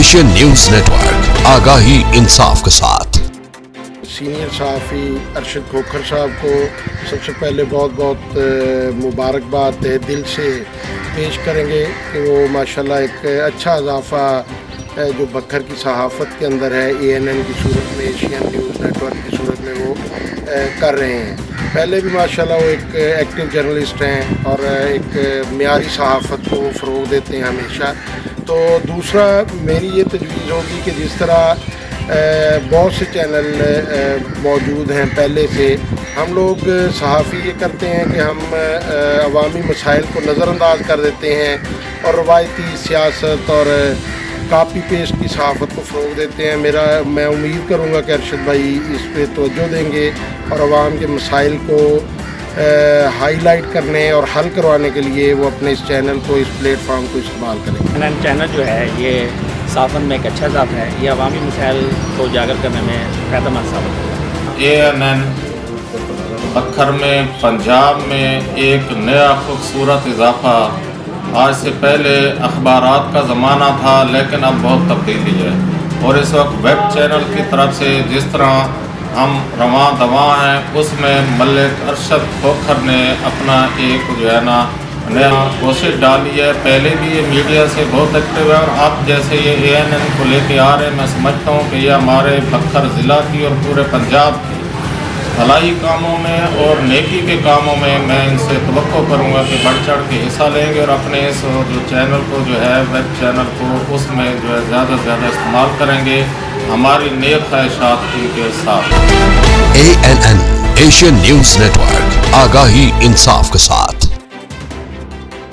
Asian news network, आगाही इंसाफ के साथ। Senior सहाफ़ी अरशद खोखर साहब को सबसे पहले बहुत बहुत मुबारकबाद तहे दिल से पेश करेंगे कि वो माशाल्लाह एक अच्छा इजाफ़ा जो बखर की सहाफ़त के अंदर है ANN की सूरत में, एशियन न्यूज़ नेटवर्क की सूरत में वो कर रहे हैं। पहले भी माशाल्लाह वो एक एक्टिव जर्नलिस्ट हैं और एक मियारी सहाफ़त को फ़रोग़ देते हैं हमेशा। तो दूसरा मेरी ये तजवीज़ होगी कि जिस तरह बहुत से चैनल मौजूद हैं पहले से, हम लोग सहाफ़ी ये करते हैं कि हम अवामी मसाइल को नज़रअंदाज कर देते हैं और रवायती सियासत और कापी पेस्ट की सहाफ़त को फ़रोग़ देते हैं। मैं उम्मीद करूँगा कि अरशद भाई इस पे तवज्जो देंगे और अवाम के मसाइल को हाईलाइट करने और हल करवाने के लिए वो अपने इस चैनल को, इस प्लेटफॉर्म को इस्तेमाल करेंगे। ANN चैनल जो है ये साफ़न में एक अच्छा इजाफ़ा है, ये अवामी मसाइल को उजागर करने में फ़ायदेमंद साबित होगा। ANN बखर में पंजाब में एक नया खूबसूरत इजाफ़ा। आज से पहले अखबारात का ज़माना था, लेकिन अब बहुत तब्दीली है और इस वक्त वेब चैनल की तरफ से जिस तरह हम रवां दवा हैं, उसमें मलिक अरशद खोखर ने अपना एक जो है ना नया कोशिश डाली है। पहले भी ये मीडिया से बहुत एक्टिव है और अब जैसे ये ANN को लेके आ रहे हैं, मैं समझता हूँ कि ये हमारे बखर ज़िला की और पूरे पंजाब की भलाई कामों में और नेकी के कामों में मैं इनसे तवक्को करूँगा कि बढ़ चढ़ के हिस्सा लेंगे और अपने इस जो चैनल को जो है वेब चैनल को उसमें जो है ज़्यादा से ज़्यादा इस्तेमाल करेंगे। हमारी नेक ख्वाहिशात इनके साथ। ANN एशियन न्यूज नेटवर्क, आगाही इंसाफ के साथ।